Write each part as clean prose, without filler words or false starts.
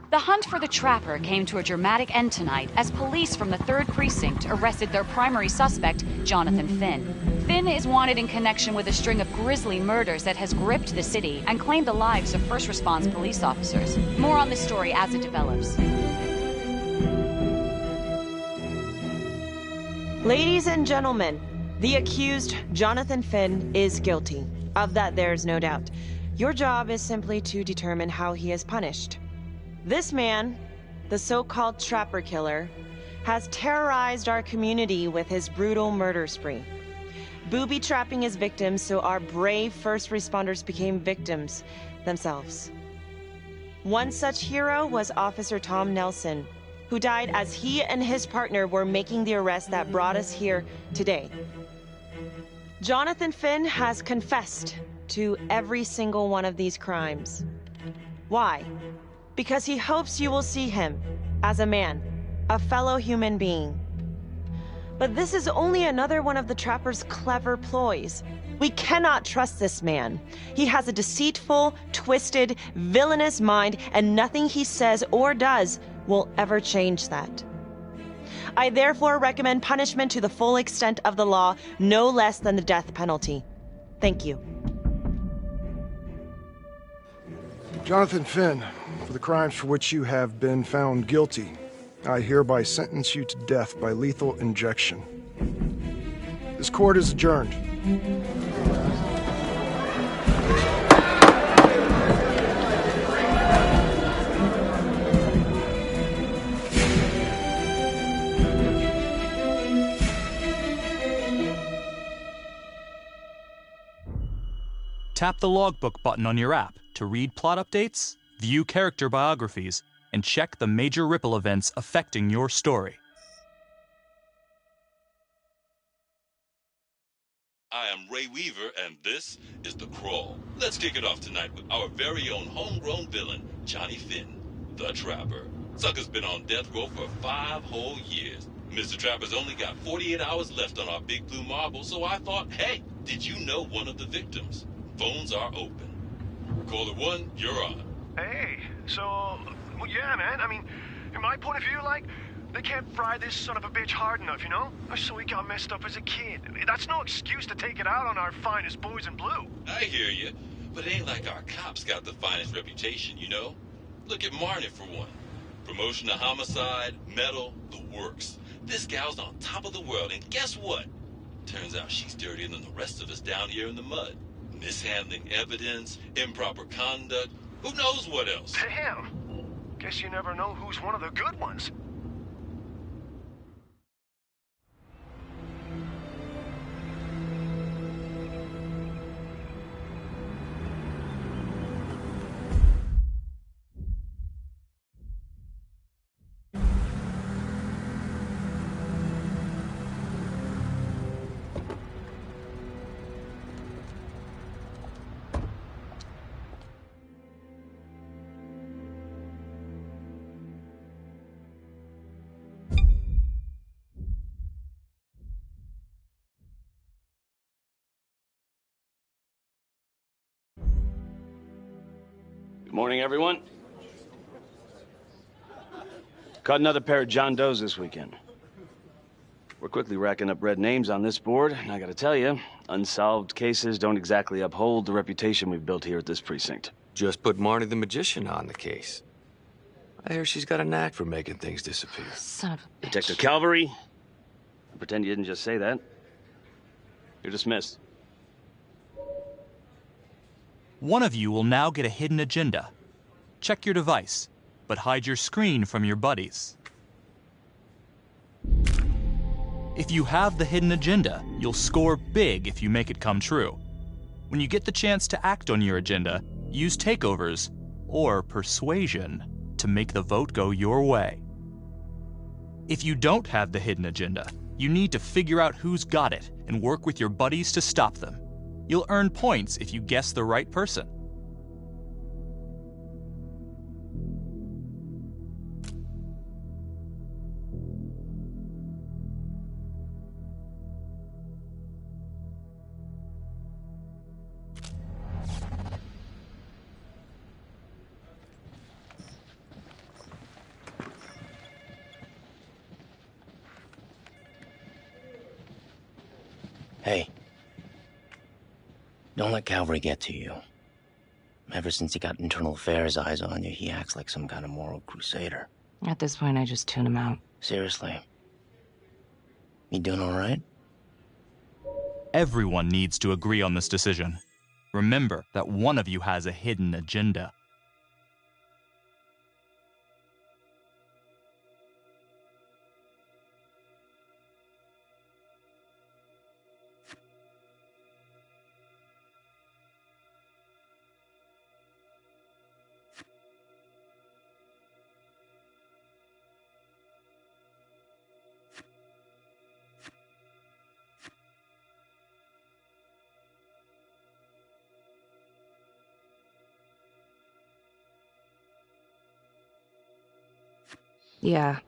The hunt for the Trapper came to a dramatic end tonight as police from the 3rd Precinct arrested their primary suspect, Jonathan Finn. Finn is wanted in connection with a string of grisly murders that has gripped the city and claimed the lives of first response police officers. More on this story as it develops. Ladies and gentlemen, the accused, Jonathan Finn, is guilty. Of that, there's no doubt. Your job is simply to determine how he is punished. This man, the so-called Trapper Killer, has terrorized our community with his brutal murder spree, booby-trapping his victims so our brave first responders became victims themselves. One such hero was Officer Tom Nelson, who died as he and his partner were making the arrest that brought us here today. Jonathan Finn has confessed to every single one of these crimes. Why? Because he hopes you will see him as a man, a fellow human being. But this is only another one of the Trapper's clever ploys. We cannot trust this man. He has a deceitful, twisted, villainous mind, and nothing he says or does will ever change that. I therefore recommend punishment to the full extent of the law, no less than the death penalty. Thank you. Jonathan Finn, for the crimes for which you have been found guilty, I hereby sentence you to death by lethal injection. This court is adjourned. Tap the logbook button on your app to read plot updates, view character biographies, and check the major ripple events affecting your story. I am Ray Weaver, and this is The Crawl. Let's kick it off tonight with our very own homegrown villain, Johnny Finn, the Trapper. Sucker's been on death row for 5 whole years. Mr. Trapper's only got 48 hours left on our big blue marble, so I thought, hey, did you know one of the victims? Phones are open. Caller 1, you're on. Hey, so, well, yeah, man, I mean, in my point of view, like, they can't fry this son of a bitch hard enough, you know? So he got messed up as a kid. That's no excuse to take it out on our finest boys in blue. I hear you, but it ain't like our cops got the finest reputation, you know? Look at Marnie, for one. Promotion to homicide, medal, the works. This gal's on top of the world, and guess what? Turns out she's dirtier than the rest of us down here in the mud. Mishandling evidence, improper conduct, who knows what else? Damn. Guess you never know who's one of the good ones. Good morning, everyone. Caught another pair of John Does this weekend. We're quickly racking up red names on this board, and I gotta tell you, unsolved cases don't exactly uphold the reputation we've built here at this precinct. Just put Marnie the Magician on the case. I hear she's got a knack for making things disappear. Son of a bitch. Detective Calvary, pretend you didn't just say that. You're dismissed. One of you will now get a hidden agenda. Check your device, but hide your screen from your buddies. If you have the hidden agenda, you'll score big if you make it come true. When you get the chance to act on your agenda, use takeovers or persuasion to make the vote go your way. If you don't have the hidden agenda, you need to figure out who's got it and work with your buddies to stop them. You'll earn points if you guess the right person. Hey. Don't let Calvary get to you. Ever since he got internal affairs eyes on you, he acts like some kind of moral crusader. At this point, I just tune him out. Seriously. You doing all right? Everyone needs to agree on this decision. Remember that one of you has a hidden agenda. Yeah.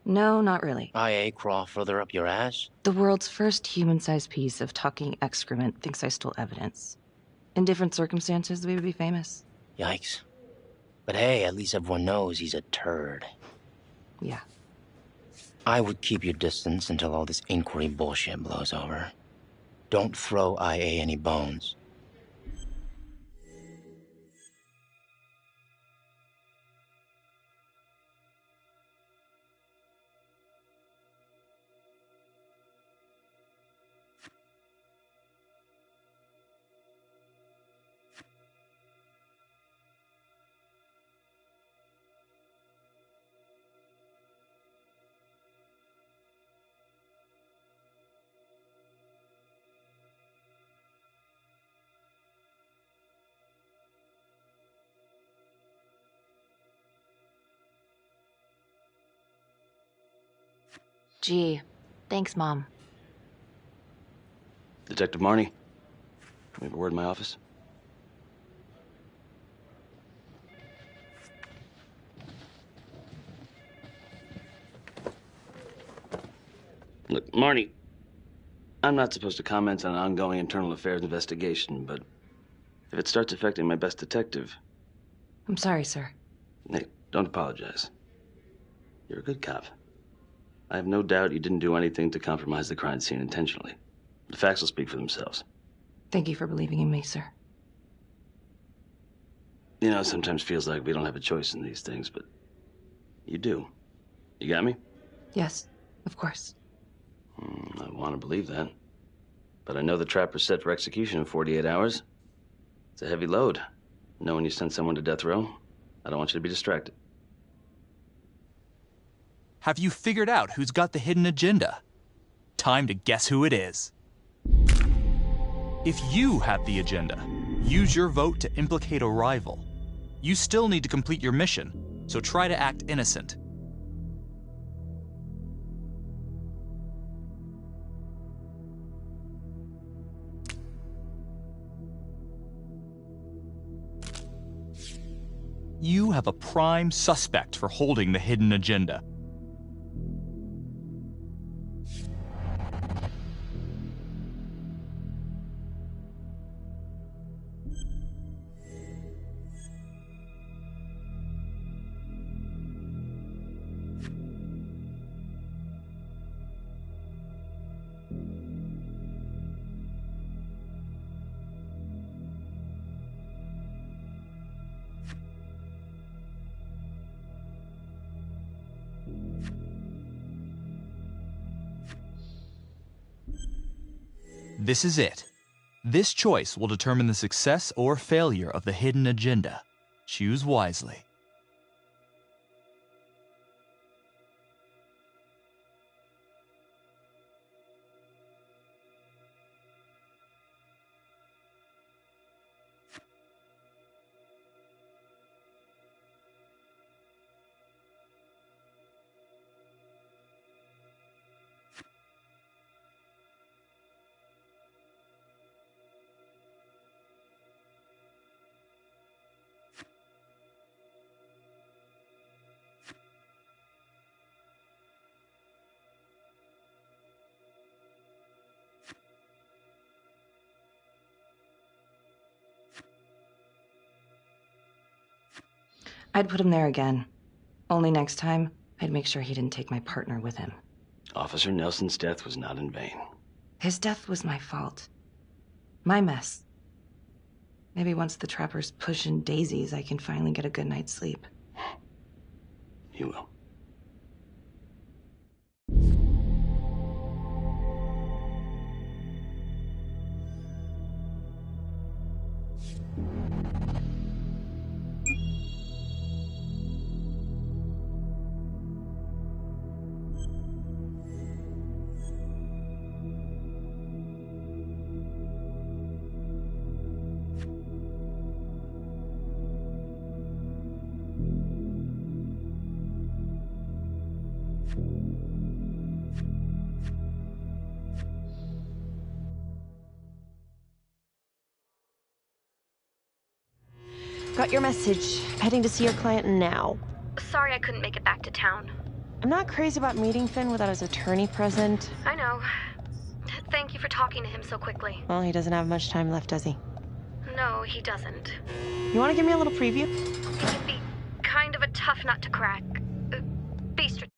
No, not really. IA crawl further up your ass? The world's first human-sized piece of talking excrement thinks I stole evidence. In different circumstances, we would be famous. Yikes. But hey, at least everyone knows he's a turd. Yeah. I would keep your distance until all this inquiry bullshit blows over. Don't throw IA any bones. Gee, thanks, Mom. Detective Marnie, we have a word in my office. Look, Marnie, I'm not supposed to comment on an ongoing internal affairs investigation, but if it starts affecting my best detective... I'm sorry, sir. Nick, don't apologize. You're a good cop. I have no doubt you didn't do anything to compromise the crime scene intentionally. The facts will speak for themselves. Thank you for believing in me, sir. You know, it sometimes feels like we don't have a choice in these things, but you do. You got me? Yes, of course. I want to believe that. But I know the trapper's set for execution in 48 hours. It's a heavy load. Knowing you sent someone to death row, I don't want you to be distracted. Have you figured out who's got the hidden agenda? Time to guess who it is. If you have the agenda, use your vote to implicate a rival. You still need to complete your mission, so try to act innocent. You have a prime suspect for holding the hidden agenda. This is it. This choice will determine the success or failure of the hidden agenda. Choose wisely. I'd put him there again. Only next time, I'd make sure he didn't take my partner with him. Officer Nelson's death was not in vain. His death was my fault. My mess. Maybe once the trapper's pushing daisies, I can finally get a good night's sleep. You will. Got your message. Heading to see your client now. Sorry I couldn't make it back to town. I'm not crazy about meeting Finn without his attorney present. I know. Thank you for talking to him so quickly. Well, he doesn't have much time left, does he? No, he doesn't. You want to give me a little preview? It can be kind of a tough nut to crack. Be strategic.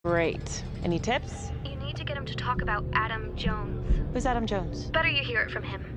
Great. Any tips? You need to get him to talk about Adam Jones. Who's Adam Jones? Better you hear it from him.